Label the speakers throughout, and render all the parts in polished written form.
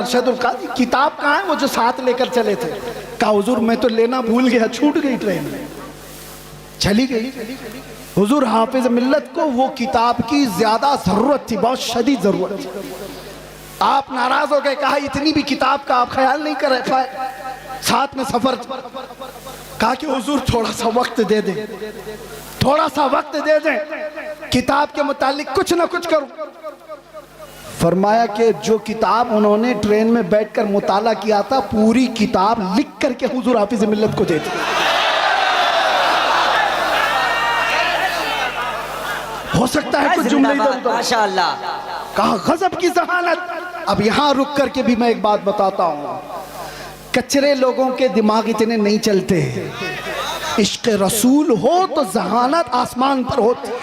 Speaker 1: अरशदुल कादी किताब कहाँ है वो जो साथ लेकर चले थे? कहा हुजूर मैं तो लेना भूल गया, छूट गई ट्रेन में, चली गई। हुजूर हाफिज मिल्लत को वो किताब की ज्यादा जरूरत थी, बहुत शदीद जरूरत थी। आप नाराज हो गए, कहा इतनी भी किताब का आप ख्याल नहीं कर पाए, साथ में सफर। कहा कि हुजूर थोड़ा सा वक्त दे दें, थोड़ा सा वक्त दे दें, किताब के मुतालिक कुछ ना कुछ करूं। फरमाया कि जो किताब उन्होंने ट्रेन में बैठकर मुताला किया था, पूरी किताब लिख करके हुजूर हाफिज मिल्लत को दे दी। हो सकता है कुछ जुमले इधर उधर,
Speaker 2: माशाअल्लाह।
Speaker 1: कहा गजब की जहानत। अब यहां रुक करके भी मैं एक बात बताता हूं, कचरे लोगों के दिमाग इतने नहीं चलते। इश्क रसूल हो तो जहानत आसमान पर होती है।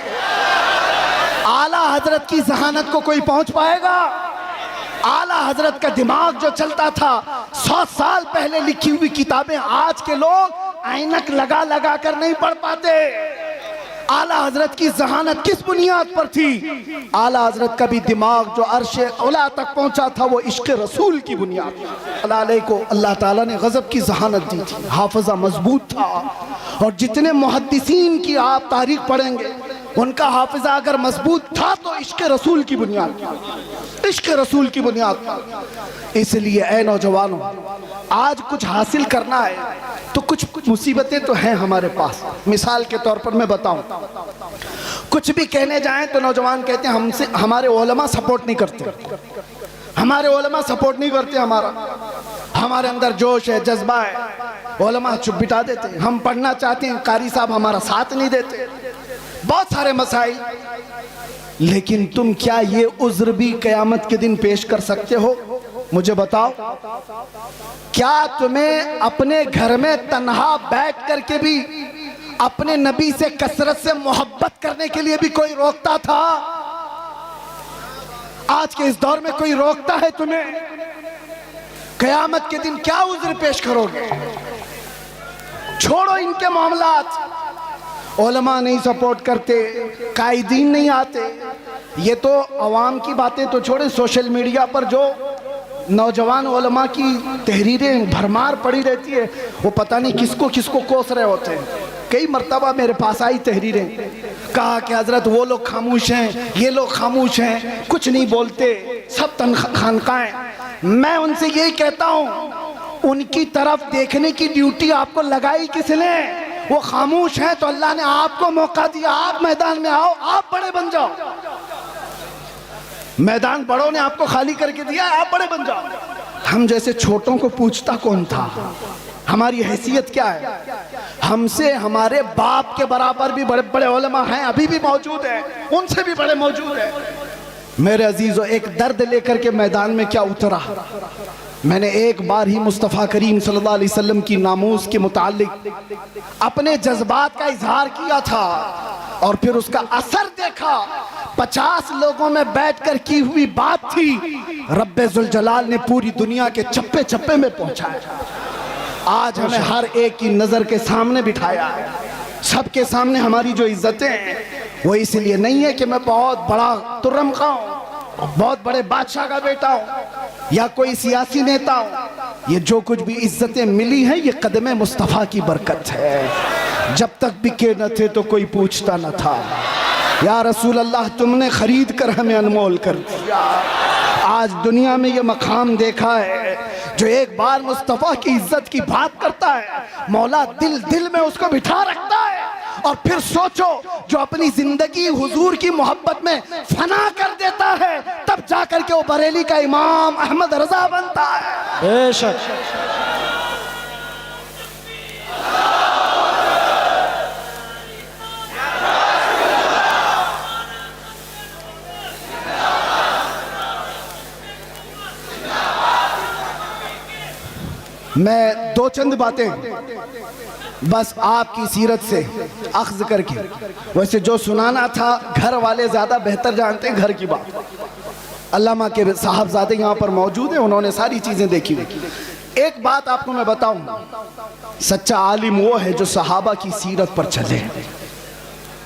Speaker 1: आला हजरत की जहानत को कोई पहुंच पाएगा? आला हजरत का दिमाग जो चलता था, 100 साल पहले लिखी हुई किताबें आज के लोग ऐनक लगा लगा कर नहीं पढ़ पाते। आला हजरत की जहानत किस बुनियाद पर थी? आला हजरत का भी दिमाग जो अर्श औला तक पहुंचा था वो इश्क रसूल की बुनियाद पर। को अल्लाह ताला ने गजब की जहानत दी थी, हाफिजा मजबूत था। और जितने मुहद्दिसीन की आप तारीख पढ़ेंगे, उनका हाफिजा अगर मजबूत था तो इश्क रसूल की बुनियाद, इश्क रसूल की बुनियाद। इसलिए ऐ नौजवानों, आज कुछ हासिल करना है तो कुछ मुसीबतें तो हैं हमारे पास। मिसाल के तौर पर मैं बताऊं, कुछ भी कहने जाएं तो नौजवान कहते हैं हमसे हमारे उलमा सपोर्ट नहीं करते, हमारे उलमा सपोर्ट नहीं करते, हमारे अंदर जोश है, जज्बा है, उलमा चुप बिठा देते हैं। हम पढ़ना चाहते हैं, कारी साहब हमारा साथ नहीं देते, बहुत सारे मसाइल। लेकिन तुम क्या ये उज्र भी क़यामत के दिन पेश कर सकते हो? मुझे बताओ, क्या तुम्हें अपने घर में तन्हा बैठ करके भी अपने नबी से कसरत से मोहब्बत करने के लिए भी कोई रोकता था? आज के इस दौर में कोई रोकता है तुम्हें? क़यामत के दिन क्या उज्र पेश करोगे? छोड़ो इनके मामलात, उलमा नहीं सपोर्ट करते, कायदीन नहीं आते, ये तो अवाम की बातें तो छोड़े, सोशल मीडिया पर जो नौजवान उलमा की तहरीरें भरमार पड़ी रहती है, वो पता नहीं किसको किसको कोस रहे होते हैं। कई मर्तबा मेरे पास आई तहरीरें, कहा कि हजरत वो लोग खामोश हैं, ये लोग खामोश हैं, कुछ नहीं बोलते, सब खानकाएं। मैं उनसे यही कहता हूँ, उनकी तरफ देखने की ड्यूटी आपको लगाई किसने? वो खामोश हैं तो अल्लाह ने आपको मौका दिया, आप मैदान में आओ, आप बड़े बन जाओ। मैदान बड़ों ने आपको खाली करके दिया, आप बड़े बन जाओ। हम जैसे छोटों को पूछता कौन था? हमारी हैसियत क्या है? हमसे हमारे बाप के बराबर भी बड़े बड़े उलमा हैं, अभी भी मौजूद हैं, उनसे भी बड़े मौजूद हैं। मेरे अजीजों, एक दर्द लेकर के मैदान में क्या उतरा? मैंने एक बार ही मुस्तफ़ा करीम सल्लल्लाहु अलैहि वसल्लम की नामूस के मुतालिक अपने जज्बात का इजहार किया था और फिर उसका असर देखा। 50 लोगों में बैठकर की हुई बात थी, रब्बे जुल जलाल ने पूरी दुनिया के चप्पे चप्पे में पहुंचाया। आज हमें हर एक की नजर के सामने बिठाया है। सबके सामने हमारी जो इज्जतें हैं वो इसलिए नहीं है कि मैं बहुत बड़ा तुर्रम खां हूं, बहुत बड़े बादशाह का बेटा हूं या कोई सियासी नेता हूं। ये जो कुछ भी इज्जतें मिली हैं, ये कदमे मुस्तफ़ा की बरकत है। जब तक बिके न थे तो कोई पूछता न था, या रसूल अल्लाह तुमने खरीद कर हमें अनमोल कर दिया। आज दुनिया में ये मकाम देखा है, जो एक बार मुस्तफ़ा की इज्जत की बात करता है, मौला दिल दिल में उसको बिठा रखता है। और फिर सोचो, जो अपनी जिंदगी हुजूर की मोहब्बत में फना कर देता है, तब जाकर के वो बरेली का इमाम अहमद रजा बनता है। बेशक मैं दो चंद बातें बस आपकी सीरत से अख्ज़ करके, वैसे जो सुनाना था घर वाले ज़्यादा बेहतर जानते हैं घर की बात। अल्लामा के साहबजादे यहाँ पर मौजूद हैं, उन्होंने सारी चीज़ें देखी हुई। एक बात आपको मैं बताऊं, सच्चा आलिम वो है जो सहाबा की सीरत पर चले,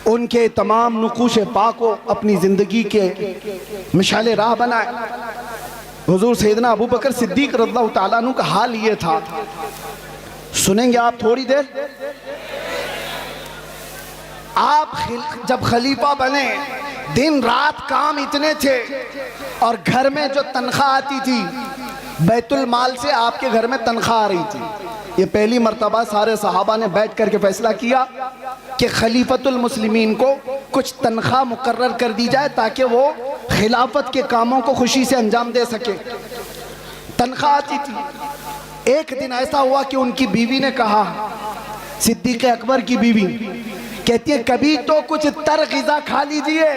Speaker 1: उनके तमाम नुकूश पाक को अपनी ज़िंदगी के मिशाले राह बनाए। हुजूर सैयदना अबू बकर सिद्दीक रज़ियल्लाहु ताला अन्हु का हाल ये था, सुनेंगे आप थोड़ी देर। आप जब खलीफा बने दिन रात काम इतने थे और घर में जो तनख्वाह आती थी बैतुल माल से आपके घर में तनख्वाह आ रही थी। ये पहली मर्तबा सारे सहाबा ने बैठ करके फैसला किया कि खलीफतुल मुस्लिमीन को कुछ तनख्वाह मुकर्रर कर दी जाए ताकि वो खिलाफत के कामों को खुशी से अंजाम दे सके। तनख्वाह आती थी। एक दिन ऐसा हुआ कि उनकी बीवी ने कहा, सिद्दीक़ अकबर की बीवी कहती है कभी तो कुछ तर ग़िज़ा खा लीजिए,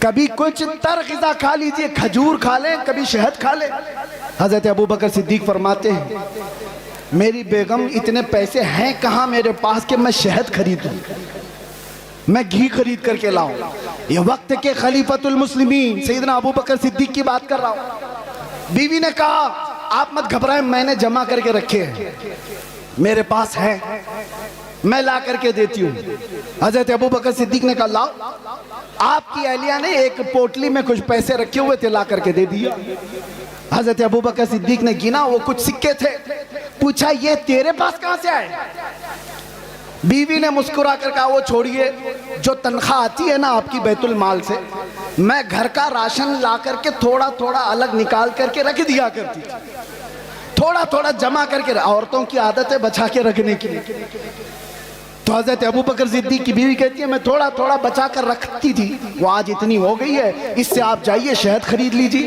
Speaker 1: कभी कुछ तर ग़िज़ा खा लीजिए, खजूर खा लें, कभी शहद खा लें। हज़रत अबू बकर सिद्दीक फरमाते हैं मेरी बेगम इतने पैसे हैं कहाँ मेरे पास कि मैं शहद खरीदूं, मैं घी खरीद करके लाऊं। ये वक्त के खलीफतुल मुस्लिमीन सैयदना अबू बकर सिद्दीक की बात कर रहा हूं। बीवी ने कहा आप मत घबराएं, मैंने जमा करके रखे हैं, मेरे पास है, मैं ला करके देती हूँ। हज़रत अबू बकर सिद्दीक ने कहा लाओ। आपकी अहलिया ने एक पोटली में कुछ पैसे रखे हुए थे, ला करके दे दिया। हज़रत अबू बकर सिद्दीक ने गिना, वो कुछ सिक्के थे। पूछा ये तेरे पास कहाँ से आए? बीवी ने मुस्कुरा कर कहा वो छोड़िए, जो तनख्वाह आती है ना आपकी बैतुल माल से, मैं घर का राशन ला करके थोड़ा थोड़ा अलग निकाल करके रख दिया करती, थोड़ा थोड़ा जमा करके। औरतों की आदत है बचा के रखने की। तो हज़रत अबू बकर सिद्दीक की बीवी कहती है मैं थोड़ा थोड़ा बचा कर रखती थी, वो आज इतनी हो गई है, इससे आप जाइए शहद खरीद लीजिए,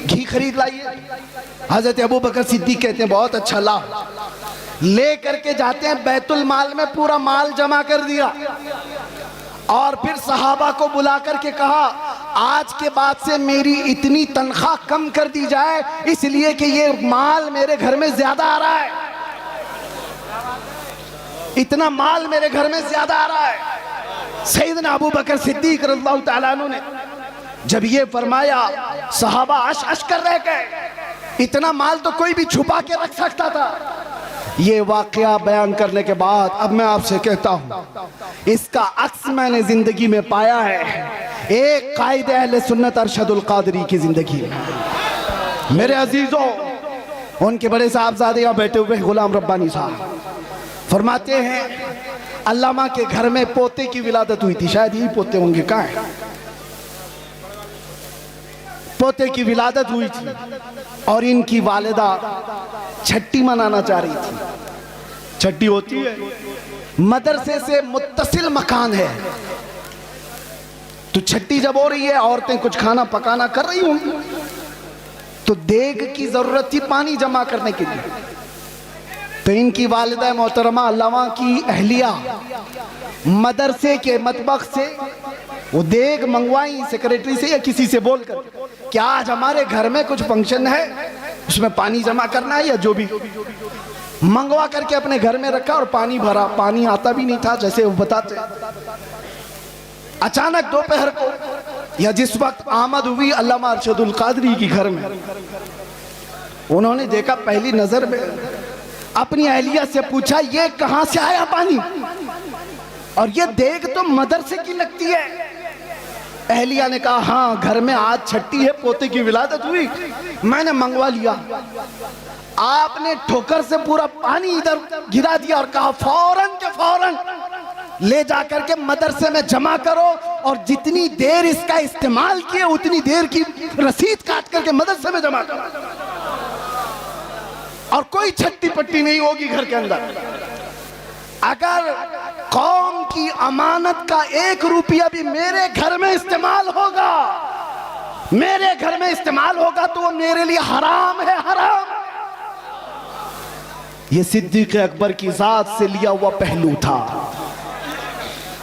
Speaker 1: घी खरीद लाइए। हज़रत अबू बकर सिद्दीक कहते हैं बहुत अच्छा, ला। ले करके जाते हैं बैतुल माल में, पूरा माल जमा कर दिया और फिर सहाबा को बुला करके कहा आज के बाद से मेरी इतनी तनख्वाह कम कर दी जाए, इसलिए कि ये माल मेरे घर में ज्यादा आ रहा है, इतना माल मेरे घर में ज्यादा आ रहा है। सैयदना अबू बकर सिद्दीक रज़ियल्लाहु ताला अन्हु ने जब ये फरमाया सहाबा अश अश कर रह गए। इतना माल तो कोई भी छुपा के रख सकता था। ये वाकया बयान करने के बाद अब मैं आपसे कहता हूँ इसका अक्स मैंने जिंदगी में पाया है, एक कायदे अहले सुन्नत अरशदुल कादरी की जिंदगी में। मेरे अजीजों, उनके बड़े साहबजादे यहाँ बैठे हुए गुलाम रब्बानी साहब फरमाते हैं अल्लामा के घर में पोते की विलादत हुई थी, शायद यही पोते होंगे, कहाँ है, पोते की विलादत हुई थी और इनकी वालिदा छठी मनाना चाह रही थी। छठी होती है, मदरसे से मुत्तसिल मकान है, तो छठी जब हो रही है औरतें कुछ खाना पकाना कर रही होंगी, तो देग की जरूरत थी पानी जमा करने के लिए। तो इनकी वालिदा मोहतरमा अल्लामा की अहलिया मदरसे के मतबख से वो देग मंगवाई सेक्रेटरी से या किसी से बोलकर क्या आज हमारे घर में कुछ फंक्शन है, उसमें पानी जमा करना है, या जो भी मंगवा करके अपने घर में रखा और पानी भरा। पानी आता भी नहीं था जैसे वो बताते। अचानक दोपहर को या जिस वक्त आमद हुई अल्लामा अरशदुल कादरी की घर में, उन्होंने देखा पहली नजर में, अपनी अहलिया से पूछा ये कहां से आया पानी, और ये देग तो मदरसे की लगती है। अहलिया ने कहा हाँ घर में आज छठी है, पोते की विलादत हुई, मैंने मंगवा लिया। आपने ठोकर से पूरा पानी इधर गिरा दिया और कहा फौरन के फौरन ले जाकर के मदरसे में जमा करो और जितनी देर इसका इस्तेमाल किए उतनी देर की रसीद काट करके मदरसे में जमा करो, और कोई छट्टी पट्टी नहीं होगी घर के अंदर। अगर कौम की अमानत का 1 रुपया भी मेरे घर में इस्तेमाल होगा, मेरे घर में इस्तेमाल होगा तो वो मेरे लिए हराम है, हराम। ये सिद्दीक़ अकबर की जात से लिया हुआ पहलू था,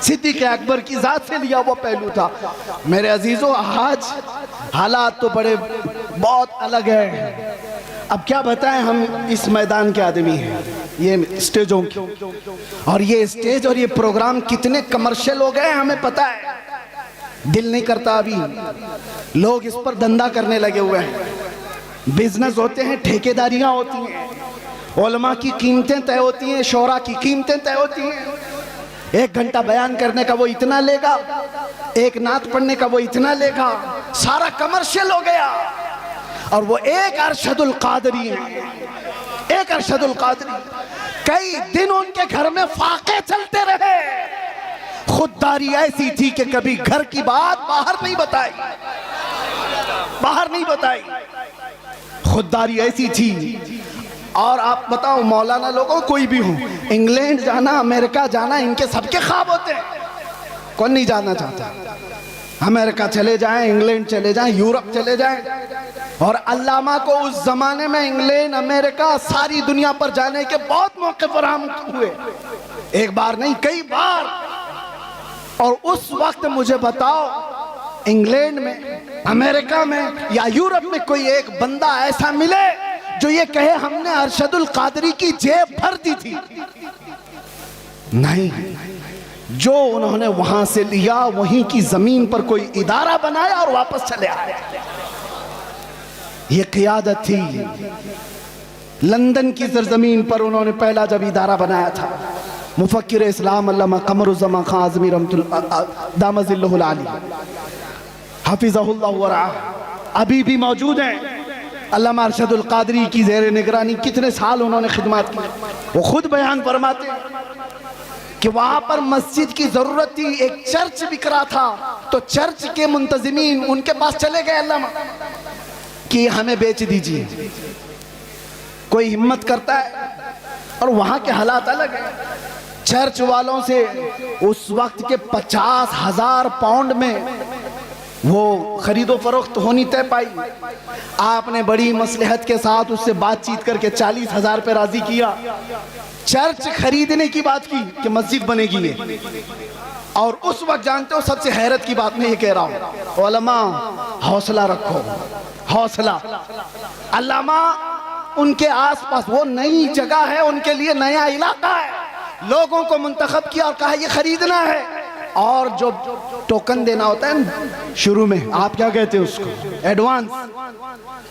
Speaker 1: सिद्दीक़ अकबर की जात से लिया हुआ पहलू था। मेरे अजीजों, आज हालात तो बड़े बहुत अलग है। अब क्या बताएं, हम इस मैदान के आदमी हैं, ये स्टेजों की, और ये स्टेज और ये प्रोग्राम कितने कमर्शियल हो गए हमें पता है। दिल नहीं करता, अभी लोग इस पर धंधा करने लगे हुए हैं। बिजनेस होते हैं, ठेकेदारियां होती हैं, उलमा की कीमतें तय होती हैं, शोरा की कीमतें तय होती हैं। 1 घंटा बयान करने का वो इतना लेगा, 1 नात पढ़ने का वो इतना लेगा, सारा कमर्शियल हो गया। और वो एक अरशदुल कादरी है, एक अरशदुल कादरी। कई दिन उनके घर में फाके चलते रहे। खुददारी ऐसी थी कि कभी घर की बात बाहर नहीं बताई, बाहर नहीं बताई। खुददारी ऐसी थी। और आप बताओ मौलाना लोगों, कोई भी हो, इंग्लैंड जाना, अमेरिका जाना, इनके सबके ख्वाब होते हैं। कौन नहीं जाना चाहता? अमेरिका चले जाएं, इंग्लैंड चले जाएं, यूरोप चले जाएं। और अल्लामा को उस जमाने में इंग्लैंड, अमेरिका, सारी दुनिया पर जाने के बहुत मौके फराहम हुए, एक बार नहीं कई बार। और उस वक्त मुझे बताओ इंग्लैंड में, अमेरिका में या यूरोप में कोई एक बंदा ऐसा मिले जो ये कहे हमने अरशदुल कादरी की जेब भर दी थी? नहीं। जो उन्होंने वहां से लिया वहीं की जमीन पर कोई इदारा बनाया और वापस चले आए। ये क़ियादत थी। लंदन की सरजमीन पर उन्होंने पहला जब इदारा बनाया था, मुफक्किर इस्लाम अल्लामा कमरुज़्ज़मान खान आज़मी दामज़िल्लुहुल आली हफ़िज़हुल्लाह व रआह अभी भी मौजूद हैं। अल्लामा अरशदुल कादरी की ज़ेर निगरानी कितने साल उन्होंने खिदमत की। वो खुद बयान फरमाते कि वहां पर मस्जिद की जरूरत थी, एक चर्च बिक रहा था, तो चर्च के मुंतजिमीन उनके पास चले गए अल्लामा कि हमें बेच दीजिए। कोई हिम्मत करता है? और वहां के हालात अलग है। चर्च वालों से उस वक्त के 50,000 पाउंड में वो खरीदो फरोख्त होनी तय पाई। आपने बड़ी मसलहत के साथ उससे बातचीत करके 40,000 पे राजी किया। चर्च खरीदने की बात की कि मस्जिद बनेगी ये। और उस वक्त जानते हो सबसे हैरत की बात मैं ये कह रहा हूँ, उलमा हौसला रखो, हौसला। अल्लामा उनके आसपास वो नई जगह है, उनके लिए नया इलाका है, लोगों को मुंतखब किया और कहा ये खरीदना है। और जो टोकन देना होता है शुरू में, आप क्या कहते हैं उसको, एडवांस,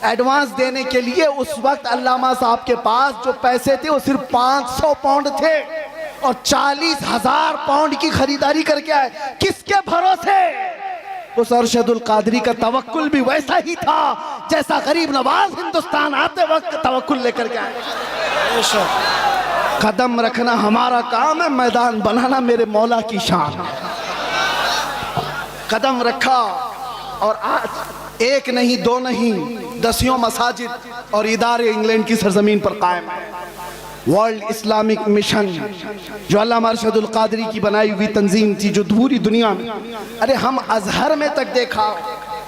Speaker 1: एडवांस देने के लिए उस वक्त अल्लामा साहब के पास जो पैसे थे वो सिर्फ 500 पाउंड थे और 40,000 पाउंड की खरीदारी करके आए। किसके भरोसे? उस अरशदुल कादरी का तवक्कुल भी वैसा ही था जैसा गरीब नवाज हिंदुस्तान आते वक्त तवक्कुल लेकर के आए। कदम रखना हमारा काम है, मैदान बनाना मेरे मौला की शान। कदम रखा और आज एक नहीं, दो नहीं, दसियों मसाजिद और इदारे इंग्लैंड की सरजमीन पर कायम है। वर्ल्ड इस्लामिक मिशन जो अल्लामा अरशदुल कादरी की बनाई हुई तंजीम थी, जो पूरी दुनिया में, अरे हम अजहर में तक देखा,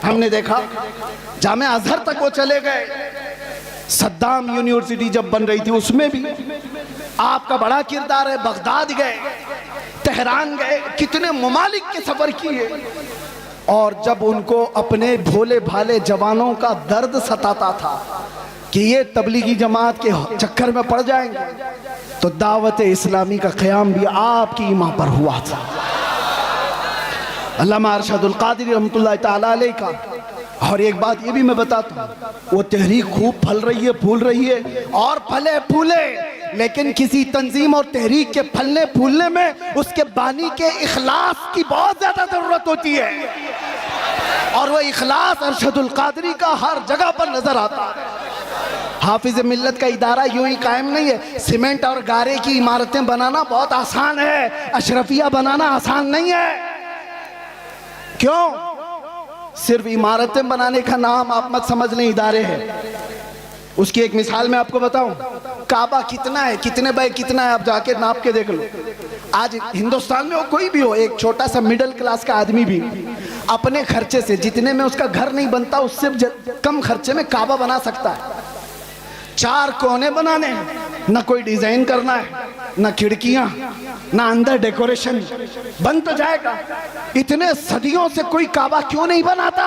Speaker 1: हमने देखा जामे अजहर तक वो चले गए। सद्दाम यूनिवर्सिटी जब बन रही थी उसमें भी आपका बड़ा किरदार है। बगदाद गए, तेहरान गए, कितने ममालिक के सफर किए। और जब उनको अपने भोले भाले जवानों का दर्द सताता था कि ये तबलीगी जमात के चक्कर में पड़ जाएंगे, तो दावत इस्लामी का क़याम भी आपकी ईमा पर हुआ था। अल्लामा अरशदुल कादरी रहमतुल्लाह तआला अलैह का। और एक बात ये भी मैं बताता हूँ, वो तहरीक खूब फल रही है, फूल रही है और फले फूले, लेकिन किसी तंजीम और तहरीक के फलने फूलने में उसके बानी के इखलास की बहुत ज्यादा जरूरत होती है। और वो इखलास अरशदुल कादरी का हर जगह पर नजर आता है। हाफिज मिल्लत का इदारा यूं ही कायम नहीं है। सीमेंट और गारे की इमारतें बनाना बहुत आसान है, अशरफिया बनाना आसान नहीं है। क्यों? सिर्फ इमारतें बनाने का नाम आप मत समझ लें इदारे हैं। उसकी एक मिसाल मैं आपको बताऊं, काबा कितना है, कितने बाय कितना है, आप जाके नाप के देख लो। आज हिंदुस्तान में हो, कोई भी हो, एक छोटा सा मिडिल क्लास का आदमी भी अपने खर्चे से, जितने में उसका घर नहीं बनता उससे कम खर्चे में काबा बना सकता है। 4 कोने बनाने हैं, ना कोई डिजाइन करना है, ना खिड़कियां, ना अंदर डेकोरेशन, बन तो जाएगा। इतने सदियों से कोई काबा क्यों नहीं बनाता?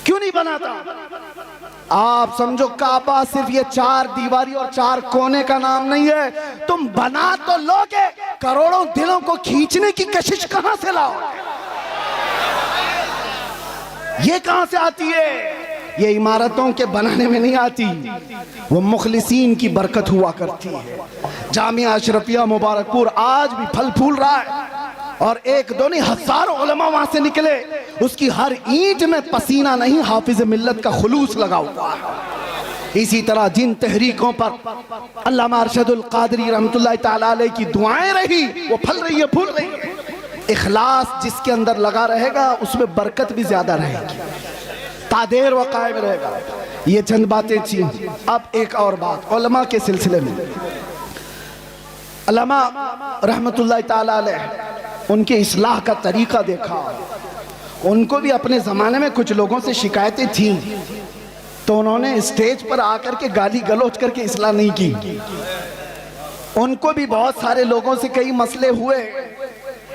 Speaker 1: क्यों नहीं बनाता? आप समझो काबा सिर्फ ये 4 दीवारी और 4 कोने का नाम नहीं है। तुम बना तो लोगे, करोड़ों दिलों को खींचने की कशिश कहां से लाओ? ये कहां से आती है? ये इमारतों के बनाने में नहीं आती, वो मुखलिसीन की बरकत हुआ करती है। जामिया अशरफिया मुबारकपुर आज भी फल फूल रहा है और एक दो नहीं हजारों उलमा वहां से निकले, उसकी हर ईंट में पसीना नहीं हाफिज मिल्लत का खुलूस लगा हुआ है। इसी तरह जिन तहरीकों पर अल्लामा अरशदुल कादरी रहमतुल्लाह तआला अलैह की दुआएं रही, वो फल रही है, फूल रही है। इखलास जिसके अंदर लगा रहेगा उसमें बरकत भी ज्यादा रहेगी, तादेर व कायम रहेगा। ये चंद बातें थी। अब एक और बात उलमा के सिलसिले में, अल्लामा रहमतुल्लाह तआला अलैह उनके इस्लाह का तरीका देखा। उनको भी अपने ज़माने में कुछ लोगों से शिकायतें थी, तो उन्होंने स्टेज पर आकर के गाली गलौज करके इस्लाह नहीं की। उनको भी बहुत सारे लोगों से कई मसले हुए,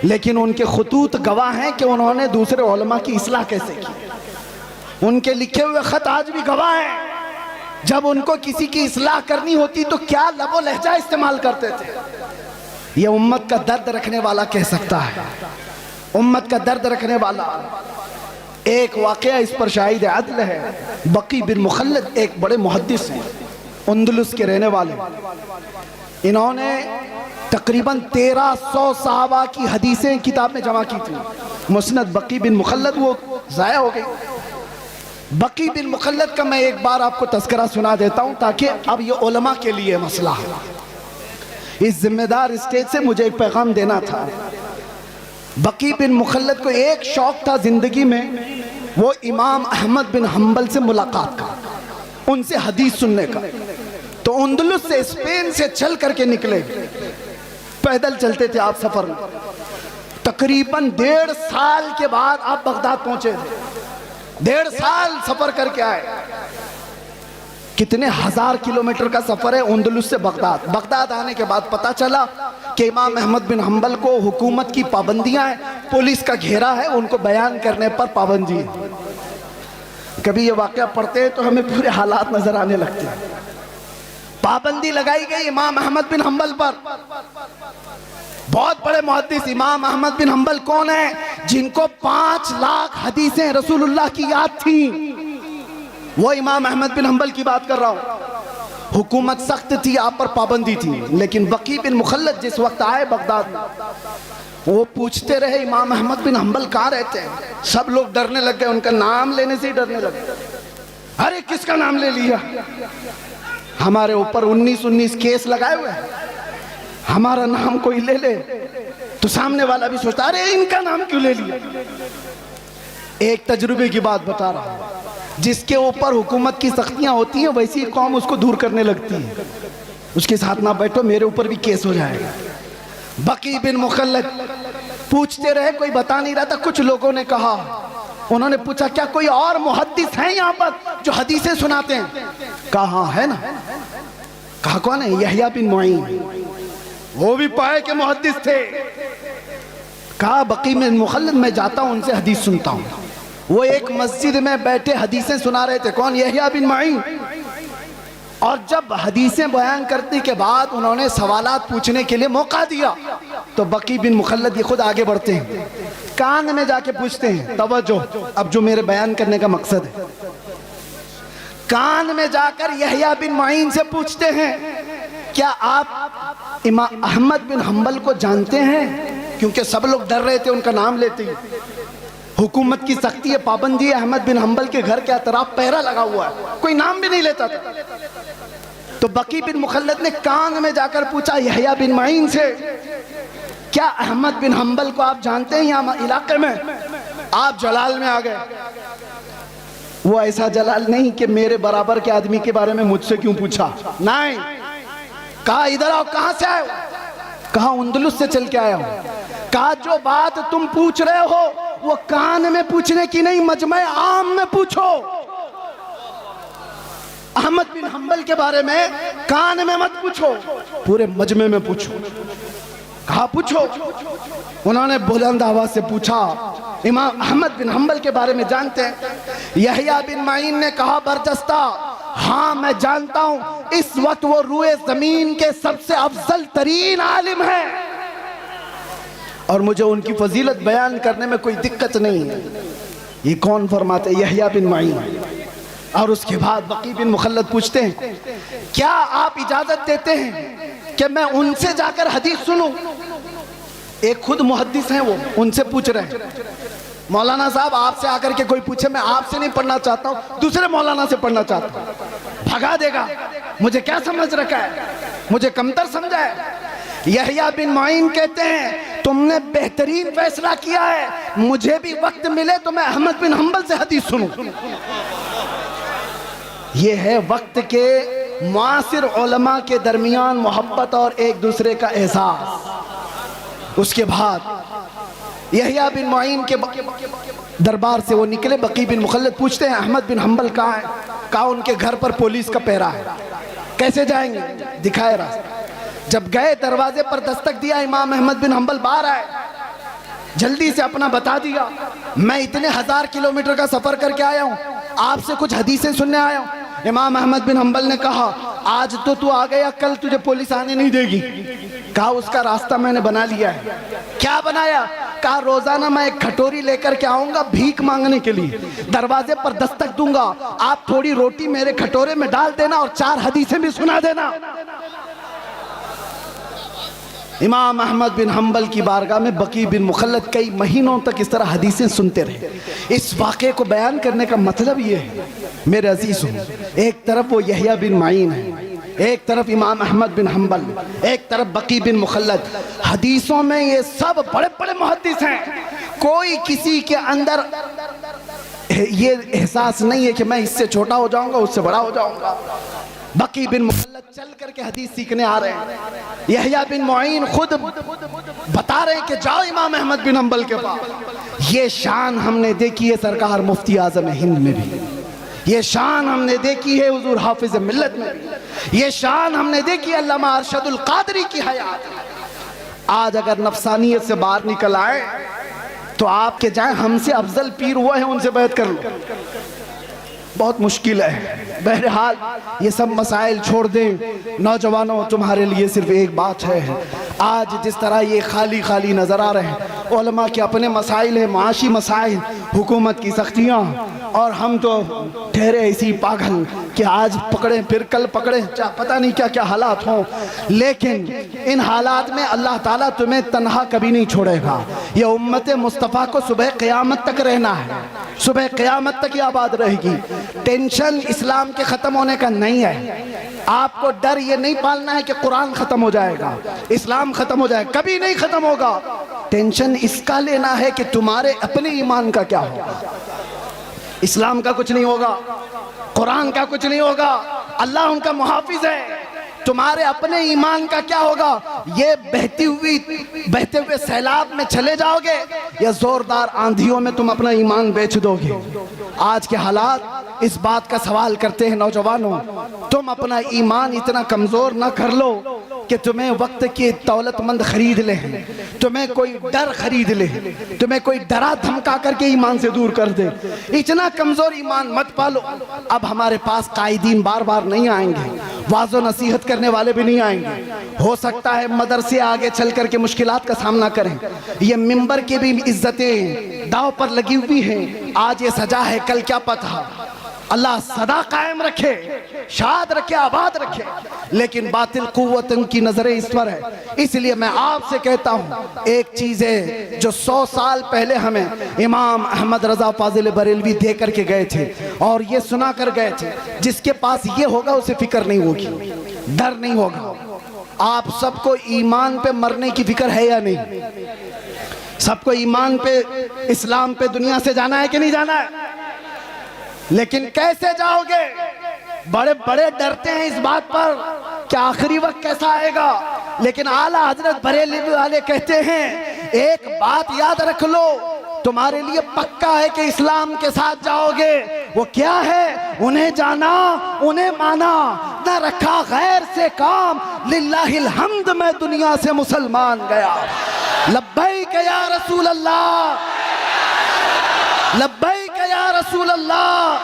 Speaker 1: लेकिन उनके खुतूत गवाह हैं कि उन्होंने दूसरे उलमा की इस्लाह कैसे की। उनके लिखे हुए खत आज भी गवाह हैं। जब उनको किसी की इस्लाह करनी होती तो क्या लबो लहजा इस्तेमाल करते थे। ये उम्मत का दर्द रखने वाला कह सकता है, उम्मत का दर्द रखने वाला। एक वाकया इस पर शाहिद अदल है। बकी बिन मुखल्लद एक बड़े मुहद्दिस हैं, अंदलुस के रहने वाले। इन्होंने तकरीबन 1300 सहाबा की हदीसें किताब में जमा की थी। मुस्नद बकी बिन मुखल्लद वो ज़ाया हो गई। बकी बिन मुखल्लद का मैं एक बार आपको तज़किरा सुना देता हूँ, ताकि अब ये उलमा के लिए मसला है। इस जिम्मेदार स्टेज से मुझे एक पैगाम देना था। बकी बिन मुखल्लद को एक शौक था जिंदगी में, वो इमाम अहमद बिन हम्बल से मुलाकात का, उनसे हदीस सुनने का। तो अंदलुस से स्पेन से चल करके निकले, पैदल चलते थे आप सफर में। तकरीबन 1.5 साल के बाद आप बगदाद पहुंचे थे। 1.5 साल सफर करके आए। कितने हजार किलोमीटर का सफर है अंदलुस से बगदाद। बगदाद आने के बाद पता चला कि इमाम अहमद बिन हम्बल को हुकूमत की पाबंदियां हैं, पुलिस का घेरा है, उनको बयान करने पर पाबंदी है। कभी ये वाकया पढ़ते हैं तो हमें पूरे हालात नजर आने लगते हैं। पाबंदी लगाई गई इमाम अहमद बिन हम्बल पर। बहुत बड़े मुहद्दिस इमाम अहमद बिन हम्बल कौन है? जिनको 5 लाख हदीसें रसूलुल्लाह की याद थी, वो इमाम अहमद बिन हम्बल की बात कर रहा हूँ। हुकूमत सख्त थी, आप पर पाबंदी थी, लेकिन बकी बिन मुखल्लद जिस वक्त आए बगदाद में, वो पूछते रहे इमाम अहमद बिन हम्बल कहाँ रहते हैं। सब लोग डरने लग गए, उनका नाम लेने से ही डरने लगे। अरे किसका नाम ले लिया? हमारे ऊपर 19 केस लगाए हुए हैं, हमारा नाम कोई ले ले तो सामने वाला भी सोचता अरे इनका नाम क्यों ले लिया। एक तजुर्बे की बात बता रहा हूं, जिसके ऊपर हुकूमत की सख्तियां होती हैं वैसी कौम उसको दूर करने लगती है। उसके साथ ना बैठो, मेरे ऊपर भी केस हो जाएगा। बकी बिन मुखल्लद पूछते रहे, कोई बता नहीं रहा था। कुछ लोगों ने कहा, उन्होंने पूछा क्या कोई और मुहद्दिस हैं यहाँ पर जो हदीसें सुनाते हैं? कहा हाँ है ना। कहा कौन है? यहया बिन मुईन, वो भी पाए के मुहद्दिस थे। कहा बकी बिन मुखल्लद मैं जाता हूँ, उनसे हदीस सुनता हूँ। वो एक मस्जिद में बैठे हदीसें सुना रहे थे। कौन? यहया बिन मुईन। और जब हदीसें बयान करने के बाद उन्होंने सवालात पूछने के लिए मौका दिया, तो बकी बिन मुखल्लद ये खुद आगे बढ़ते हैं, कान में जाके पूछते हैं। तवज्जो, अब जो मेरे बयान करने का मकसद है, कान में जाकर यहया बिन मुईन से पूछते हैं, क्या आप इमाम अहमद बिन हम्बल को जानते हैं? क्योंकि सब लोग डर रहे थे उनका नाम लेते ही। हुकूमत की सख्ती है, पाबंदी है, अहमद बिन हम्बल के घर के अतराफ पहरा लगा हुआ है, कोई नाम भी नहीं लेता था। तो बकी बिन मुखल्लद ने कान में जाकर पूछा यहया बिन मुईन से, क्या अहमद बिन हम्बल को आप जानते हैं यहाँ इलाके में? आप जलाल में आ गए। वो ऐसा जलाल नहीं कि मेरे बराबर के आदमी के बारे में मुझसे क्यों पूछा, नहीं। कहा इधर आओ, कहां से आए हो? कहा अंदलुस से चल के आया हूं। कहा जो बात तुम पूछ रहे हो वो कान में पूछने की नहीं, मजमे आम में पूछो। अहमद बिन हम्बल के बारे में कान में मत पूछो, पूरे मजमे में पूछो। कहा पूछो। उन्होंने बुलंद आवाज से पूछा, इमाम अहमद बिन हम्बल के बारे में जानते हैं? यहया बिन मुईन ने कहा बरजस्ता, हाँ मैं जानता हूं। इस वक्त वो रूए जमीन के सबसे अफजल तरीन आलिम है और मुझे उनकी फजीलत बयान करने में कोई दिक्कत नहीं है। ये कौन फरमाते? यहया बिन मुईन। और उसके बाद बकी बिन मुखल्लद पूछते हैं, क्या आप इजाजत देते हैं कि मैं उनसे जाकर हदीस सुनूं? एक खुद मुहद्दिस हैं, वो उनसे पूछ रहे हैं, मौलाना साहब आपसे आकर के कोई पूछे, मैं आपसे नहीं पढ़ना चाहता हूँ, दूसरे मौलाना से पढ़ना चाहता हूँ, भगा देगा। मुझे क्या समझ रखा है, मुझे कमतर समझा है। यहया बिन मुईन कहते हैं तुमने बेहतरीन फैसला किया है, मुझे भी वक्त मिले तो मैं अहमद बिन हंबल से हदीस सुनूं। ये है वक्त के मुआसिर उलमा के दरमियान मोहब्बत और एक दूसरे का एहसास। उसके बाद यहया बिन मुईन के दरबार से वो निकले, बकी बिन मुखल्लद पूछते हैं अहमद बिन हंबल कहाँ है? कहा उनके घर पर पुलिस का पहरा है। कैसे जाएंगे? दिखाए रास्ता। जब गए दरवाजे पर दस्तक दिया, इमाम अहमद बिन हंबल बाहर आए, जल्दी से अपना बता दिया, मैं इतने 1000 किलोमीटर का सफर करके आया हूँ, आपसे कुछ हदीसें सुनने आया हूँ। इमाम अहमद बिन हंबल ने कहा आज तो तू आ गया, कल तुझे पुलिस आने नहीं देगी। कहा उसका रास्ता मैंने बना लिया है। क्या बनाया? कहा रोजाना मैं एक कटोरी लेकर के आऊंगा भीख मांगने के लिए, दरवाजे पर दस्तक दूंगा, आप थोड़ी रोटी मेरे कटोरे में डाल देना और 4 हदीसें भी सुना देना। इमाम अहमद बिन हंबल की बारगाह में बकी बिन मुखल्लद कई महीनों तक इस तरह हदीसें सुनते रहे। इस वाक़े को बयान करने का मतलब ये है मेरे अजीज़ों, एक तरफ वो यहया बिन मुईन है, एक तरफ इमाम अहमद बिन हंबल, एक तरफ बकी बिन मुखल्लद। हदीसों में ये सब बड़े बड़े मुहद्दिस हैं, कोई किसी के अंदर ये एहसास नहीं है कि मैं इससे छोटा हो जाऊंगा, उससे बड़ा हो जाऊंगा। बकी बिन मुखल्लद चल करके हदीस सीखने आ रहे हैं, यहया बिन मुईन खुद बता रहे हैं कि जाओ इमाम अहमद बिन हंबल के पास। ये शान हमने देखी है सरकार मुफ्ती आजम हिंद में भी, ये शान हमने देखी है हुजूर हाफिज मिल्लत में भी, ये शान हमने देखी है अल्लामा अरशदुल कादरी की हयात में। आज अगर नफसानियत से बाहर निकल आए तो आपके जाए हमसे अफजल पीर हुआ है उनसे बैत कर लो, बहुत मुश्किल है। बहरहाल ये सब मसाइल छोड़ दें। नौजवानों तुम्हारे लिए सिर्फ एक बात है, आज जिस तरह ये खाली खाली नज़र आ रहे हैं, उलमा के अपने मसाइल हैं, माशी मसाइल, हुकूमत की सख्तियाँ, और हम तो ठहरे ऐसी पागल कि आज पकड़े फिर कल पकड़े, पता नहीं क्या क्या हालात हों। लेकिन इन हालात में अल्लाह ताला तुम्हें तन्हा कभी नहीं छोड़ेगा। ये उम्मत मुस्तफ़ा को सुबह क़यामत तक रहना है, सुबह क़यामत तक ये आबाद रहेगी। टेंशन इस्लाम के ख़त्म होने का नहीं है। आपको डर ये नहीं पालना है कि कुरान ख़त्म हो जाएगा, इस्लाम ख़त्म हो जाएगा, कभी नहीं ख़त्म होगा। टेंशन इसका लेना है कि तुम्हारे अपने ईमान का क्या होगा। इस्लाम का कुछ नहीं होगा, कुरान का कुछ नहीं होगा, अल्लाह उनका मुहाफिज है। तुम्हारे अपने ईमान का क्या होगा? ये बहते हुए सैलाब में चले जाओगे या जोरदार आंधियों में तुम अपना ईमान बेच दोगे? आज के हालात इस बात का सवाल करते हैं नौजवानों, तुम अपना ईमान इतना कमजोर ना कर लो कि तुम्हें वक्त की दौलतमंद खरीद ले, तुम्हें कोई डर खरीद ले, तुम्हें कोई डरा धमका करके ईमान से दूर कर दे। इतना कमजोर ईमान मत पालो। अब हमारे पास कायदीन बार बार नहीं आएंगे, वाज़ो नसीहत करने वाले भी नहीं आएंगे। हो सकता है मदरसे आगे चल करके मुश्किलात का सामना करें। ये मिंबर की भी इज्जतें दाव पर लगी हुई हैं। आज ये सजा है, कल क्या पता। अल्लाह सदा कायम रखे, शाद रखे, आबाद रखे, लेकिन बातिल कुव्वत की नजरें इस पर है। इसलिए मैं आपसे कहता हूँ, एक चीज है जो 100 साल पहले हमें इमाम अहमद रजा फाजिल बरेलवी दे करके गए थे और ये सुना कर गए थे, जिसके पास ये होगा उसे फिक्र नहीं होगी, डर नहीं होगा। आप सबको ईमान पे मरने की फिक्र है या नहीं? सबको ईमान पे, इस्लाम पे दुनिया से जाना है कि नहीं जाना है? लेकिन कैसे जाओगे? बड़े बड़े डरते हैं इस बात पर कि आखिरी वक्त कैसा आएगा। लेकिन आला हजरत बरेलवी वाले कहते हैं एक बात याद रख लो, तुम्हारे लिए पक्का है कि इस्लाम के साथ जाओगे। वो क्या है? उन्हें जाना, उन्हें माना, न रखा गैर से काम, लिल्लाहिल हम्द मैं दुनिया से मुसलमान गया। लब्बैक या रसूल अल्लाह, लब्बैक या रसूल अल्लाह,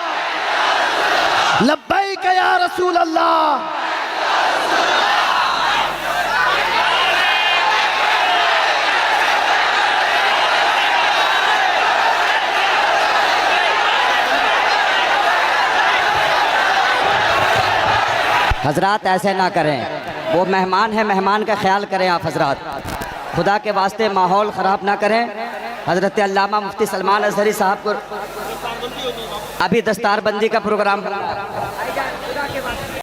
Speaker 1: लब्बैक या रसूल अल्लाह।
Speaker 2: हजरात ऐसे ना करें, वो मेहमान है, मेहमान का ख्याल करें आप हजरात। खुदा के वास्ते माहौल ख़राब ना करें। हज़रत अल्लामा मुफ्ती सलमान अज़हरी साहब को अभी दस्तारबंदी का प्रोग्राम